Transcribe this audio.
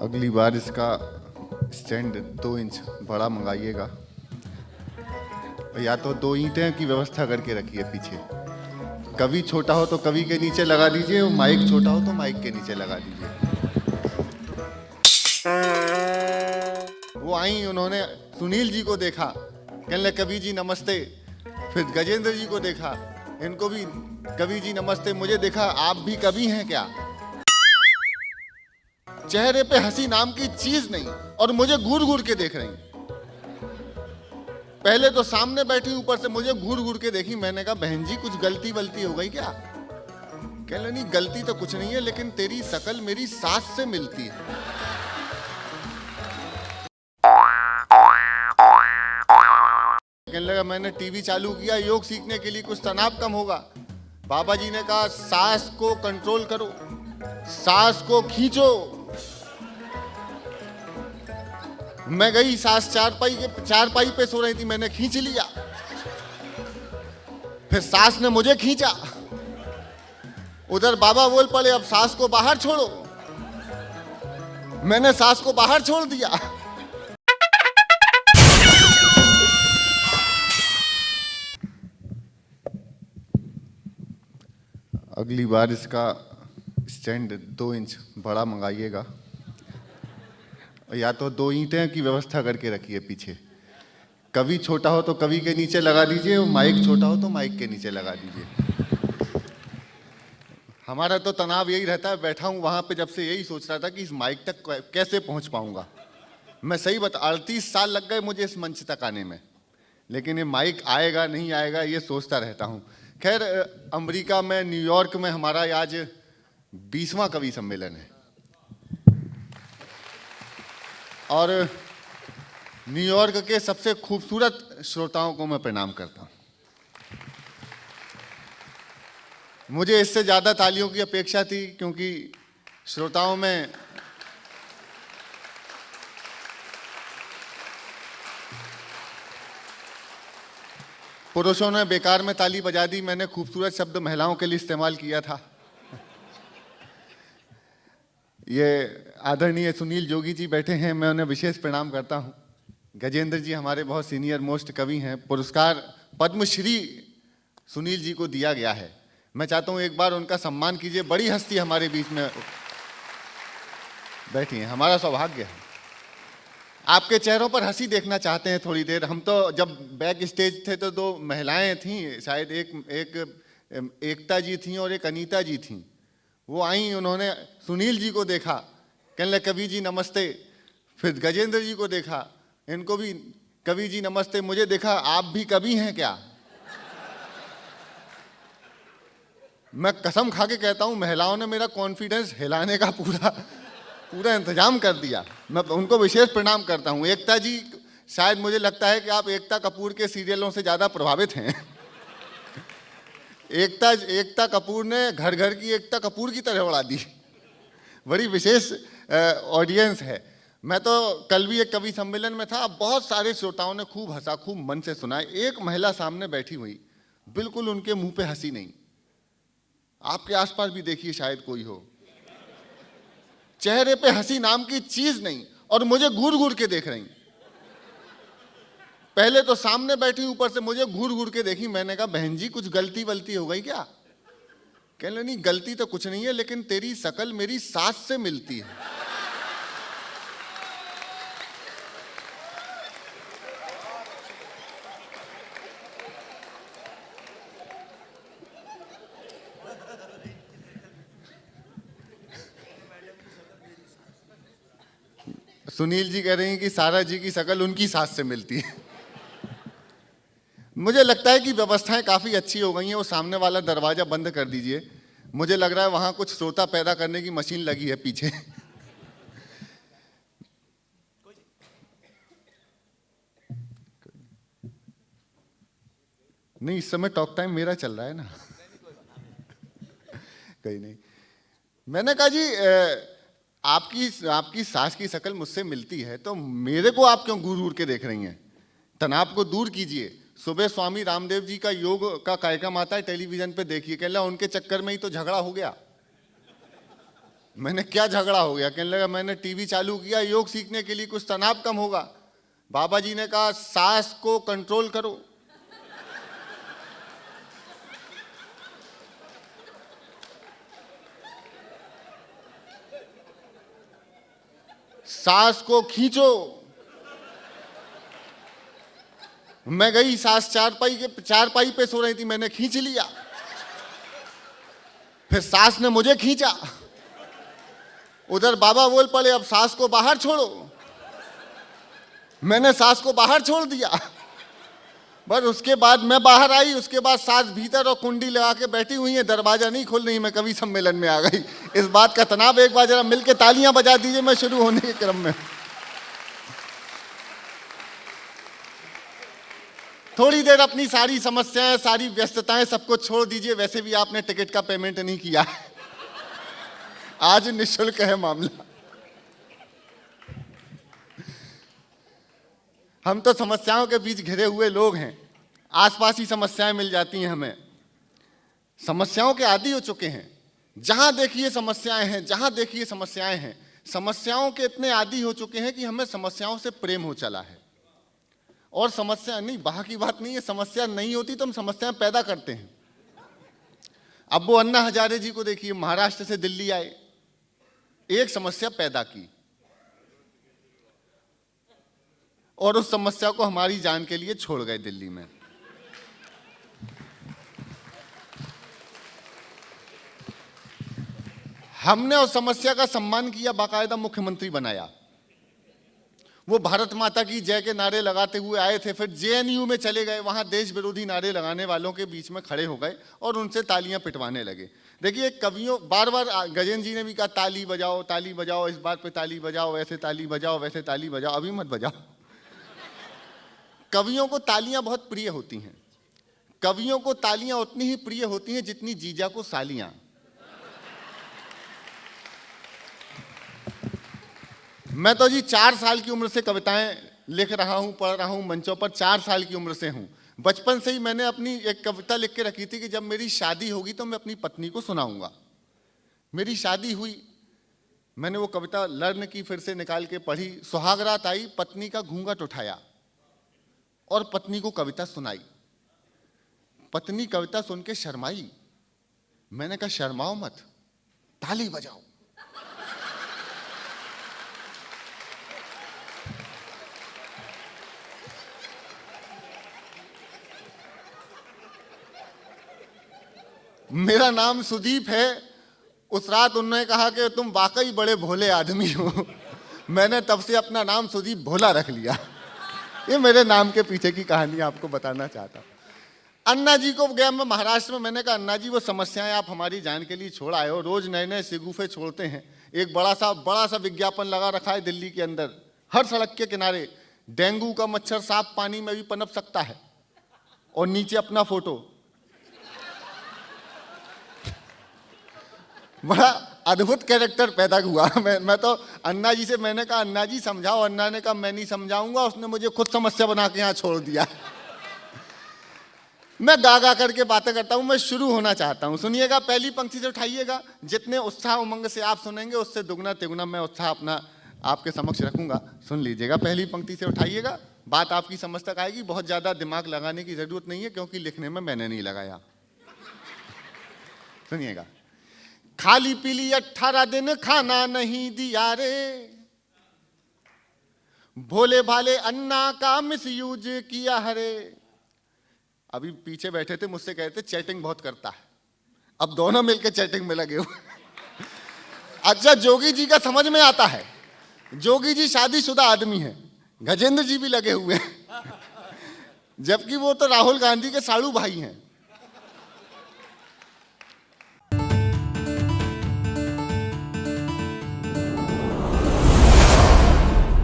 अगली बार इसका stand 2 inch बड़ा मंगाइएगा, या तो 2 ईंटें की व्यवस्था करके रखिए पीछे। कभी छोटा हो तो कभी के नीचे लगा दीजिए, और माइक छोटा हो तो माइक के नीचे लगा दीजिए। वो आई, उन्होंने सुनील जी को देखा, कहने लगे कवि जी नमस्ते। फिर गजेंद्र जी को देखा, इनको भी कवि जी नमस्ते। मुझे देखा, आप भी कवि हैं क्या? चेहरे पे हंसी नाम की चीज नहीं, और मुझे घूर घूर के देख रही। पहले तो सामने बैठी, ऊपर से मुझे घूर घूर के देखी। मैंने कहा बहन जी कुछ गलती वलती हो गई क्या? कहने नहीं, गलती तो कुछ नहीं है, लेकिन तेरी शकल मेरी सास से मिलती है। कहने लगा मैंने टीवी चालू किया योग सीखने के लिए, कुछ तनाव कम होगा। बाबा जी ने कहा सांस को कंट्रोल करो, सांस को खींचो। मैं गई, सांस चारपाई पे सो रही थी, मैंने खींच लिया। फिर सांस ने मुझे खींचा। उधर बाबा बोल पड़े अब सांस को बाहर छोड़ो। मैंने सांस को बाहर छोड़ दिया। अगली बार इसका स्टैंड 2 इंच बड़ा मंगाइएगा, या तो 2 ईंटें की व्यवस्था करके रखिए पीछे। कभी छोटा हो तो कभी के नीचे लगा दीजिए, और माइक छोटा हो तो माइक के नीचे लगा दीजिए। हमारा तो तनाव यही रहता है, बैठा हूँ वहाँ पे, जब से यही सोच रहा था कि इस माइक तक कैसे पहुँच पाऊँगा। मैं सही बता, 38 साल लग गए मुझे इस मंच तक आने में, लेकिन ये माइक आएगा नहीं आएगा ये सोचता रहता हूँ। खैर, अमेरिका में, न्यूयॉर्क में हमारा आज 20वां कवि सम्मेलन है, और न्यूयॉर्क के सबसे खूबसूरत श्रोताओं को मैं प्रणाम करता हूं। मुझे इससे ज़्यादा तालियों की अपेक्षा थी, क्योंकि श्रोताओं में पुरुषों ने बेकार में ताली बजा दी, मैंने खूबसूरत शब्द महिलाओं के लिए इस्तेमाल किया था। ये आदरणीय सुनील जोगी जी बैठे हैं, मैं उन्हें विशेष प्रणाम करता हूं। गजेंद्र जी हमारे बहुत सीनियर मोस्ट कवि हैं, पुरस्कार पद्मश्री सुनील जी को दिया गया है। मैं चाहता हूं एक बार उनका सम्मान कीजिए। बड़ी हस्ती हमारे बीच में बैठी है, हमारा सौभाग्य है। आपके चेहरों पर हंसी देखना चाहते हैं थोड़ी देर। हम तो जब बैक स्टेज थे तो 2 महिलाएं थीं, शायद एक एकता जी थीं और एक अनीता जी थीं। वो आई, उन्होंने सुनील जी को देखा, कहने लगे कवि जी नमस्ते। फिर गजेंद्र जी को देखा, इनको भी कवि जी नमस्ते। मुझे देखा, आप भी कवि हैं क्या? मैं कसम खा के कहता हूं, महिलाओं ने मेरा कॉन्फिडेंस हिलाने का पूरा इंतजाम कर दिया। मैं उनको विशेष प्रणाम करता हूं। एकता जी, शायद मुझे लगता है कि आप एकता कपूर के सीरियलों से ज़्यादा प्रभावित हैं। एकता कपूर ने घर घर की एकता कपूर की तरह उड़ा दी। बड़ी विशेष ऑडियंस है। मैं तो कल भी एक कवि सम्मेलन में था, बहुत सारे श्रोताओं ने खूब हंसा, खूब मन से सुना। एक महिला सामने बैठी हुई, बिल्कुल उनके मुंह पे हंसी नहीं। आपके आसपास भी देखिए, शायद कोई हो, चेहरे पे हंसी नाम की चीज नहीं, और मुझे घूर घूर के देख रही। पहले तो सामने बैठी, ऊपर से मुझे घूर घूर के देखी। मैंने कहा बहन जी कुछ गलती वलती हो गई क्या? कहने नहीं, गलती तो कुछ नहीं है, लेकिन तेरी शकल मेरी सास से मिलती है। सुनील जी कह रही हैं कि सारा जी की शकल उनकी सास से मिलती है। मुझे लगता है कि व्यवस्थाएं काफ़ी अच्छी हो गई हैं। वो सामने वाला दरवाज़ा बंद कर दीजिए, मुझे लग रहा है वहाँ कुछ श्रोता पैदा करने की मशीन लगी है पीछे। नहीं, इस समय टॉक टाइम मेरा चल रहा है ना। कहीं नहीं। मैंने कहा जी आपकी सास की शक्ल मुझसे मिलती है, तो मेरे को आप क्यों घूर घूर के देख रही हैं? तनाव को दूर कीजिए। सुबह स्वामी रामदेव जी का योग का कार्यक्रम आता है टेलीविजन पे, देखिए। कह ला उनके चक्कर में ही तो झगड़ा हो गया। मैंने क्या झगड़ा हो गया? कहने लगा मैंने टीवी चालू किया योग सीखने के लिए, कुछ तनाव कम होगा। बाबा जी ने कहा सांस को कंट्रोल करो। सांस को खींचो। मैं गई, सांस चारपाई पे सो रही थी, मैंने खींच लिया। फिर सांस ने मुझे खींचा। उधर बाबा बोल पड़े अब सांस को बाहर छोड़ो। मैंने सांस को बाहर छोड़ दिया। बस उसके बाद मैं बाहर आई, उसके बाद सांस भीतर और कुंडी लगा के बैठी हुई है, दरवाजा नहीं खोल रही। मैं कवि सम्मेलन में आ गई। इस बात का तनाव, एक बार जरा मिलके तालियां बजा दीजिए, मैं शुरू होने के क्रम में। थोड़ी देर अपनी सारी समस्याएं, सारी व्यस्तताएं, सबको छोड़ दीजिए। वैसे भी आपने टिकट का पेमेंट नहीं किया है, आज निःशुल्क है मामला। हम तो समस्याओं के बीच घिरे हुए लोग हैं, आसपास ही समस्याएं मिल जाती हैं हमें। समस्याओं के आदी हो चुके हैं, जहां देखिए समस्याएं हैं, जहां देखिए समस्याएं हैं। समस्याओं के इतने आदी हो चुके हैं कि हमें समस्याओं से प्रेम हो चला है। और समस्या नहीं, बाहर की बात नहीं है, समस्या नहीं होती तो हम समस्याएं पैदा करते हैं। अब वो अन्ना हजारे जी को देखिए, महाराष्ट्र से दिल्ली आए, एक समस्या पैदा की और उस समस्या को हमारी जान के लिए छोड़ गए दिल्ली में। हमने उस समस्या का सम्मान किया, बाकायदा मुख्यमंत्री बनाया। वो भारत माता की जय के नारे लगाते हुए आए थे, फिर जेएनयू में चले गए, वहां देश विरोधी नारे लगाने वालों के बीच में खड़े हो गए और उनसे तालियां पिटवाने लगे। देखिए कवियों, बार बार गजेंद्र जी ने भी कहा ताली बजाओ, इस बात पे ताली बजाओ, ऐसे ताली बजाओ, वैसे ताली बजाओ, अभी मत बजाओ। कवियों को तालियां बहुत प्रिय होती हैं। कवियों को तालियां उतनी ही प्रिय होती हैं जितनी जीजा को सालियां। मैं तो जी 4 साल की उम्र से कविताएं लिख रहा हूं, पढ़ रहा हूं मंचों पर, 4 साल की उम्र से हूं। बचपन से ही मैंने अपनी एक कविता लिख के रखी थी कि जब मेरी शादी होगी तो मैं अपनी पत्नी को सुनाऊंगा। मेरी शादी हुई, मैंने वो कविता लर्न की, फिर से निकाल के पढ़ी। सुहागरात आई, पत्नी का घूंघट उठाया और पत्नी को कविता सुनाई। पत्नी कविता सुन के शर्माई। मैंने कहा शर्माओ मत, ताली बजाओ। मेरा नाम सुदीप है। उस रात उन्होंने कहा कि तुम वाकई बड़े भोले आदमी हो। मैंने तब से अपना नाम सुदीप भोला रख लिया। ये मेरे नाम के पीछे की कहानी आपको बताना चाहता हूँ। अन्ना जी को गया मैं महाराष्ट्र में, मैंने कहा अन्ना जी वो समस्याएं आप हमारी जान के लिए छोड़ आए हो, रोज नए नए सिगुफे छोड़ते हैं। एक बड़ा सा विज्ञापन लगा रखा है दिल्ली के अंदर, हर सड़क के किनारे, डेंगू का मच्छर साफ पानी में भी पनप सकता है, और नीचे अपना फोटो। बड़ा अद्भुत कैरेक्टर पैदा हुआ। मैं तो अन्ना जी से मैंने कहा अन्ना जी समझाओ, अन्ना ने कहा मैं नहीं समझाऊंगा, उसने मुझे खुद समस्या बना के यहाँ छोड़ दिया। मैं गा करके बातें करता हूँ, मैं शुरू होना चाहता हूँ। सुनिएगा, पहली पंक्ति से उठाइएगा। जितने उत्साह उमंग से आप सुनेंगे उससे दुगना तिगुना मैं उत्साह अपना आपके समक्ष रखूंगा। सुन लीजिएगा, पहली पंक्ति से उठाइएगा, बात आपकी समझ तक आएगी। बहुत ज्यादा दिमाग लगाने की जरूरत नहीं है क्योंकि लिखने में मैंने नहीं लगाया। सुनिएगा। खाली पीली 18 दिन खाना नहीं दिया रे, भोले भाले अन्ना का मिसयूज किया हरे। अभी पीछे बैठे थे, मुझसे कहते चैटिंग बहुत करता है। अब दोनों मिलकर चैटिंग में लगे हुए। अच्छा, जोगी जी का समझ में आता है, जोगी जी शादीशुदा आदमी है, गजेंद्र जी भी लगे हुए हैं, जबकि वो तो राहुल गांधी के साड़ू भाई हैं।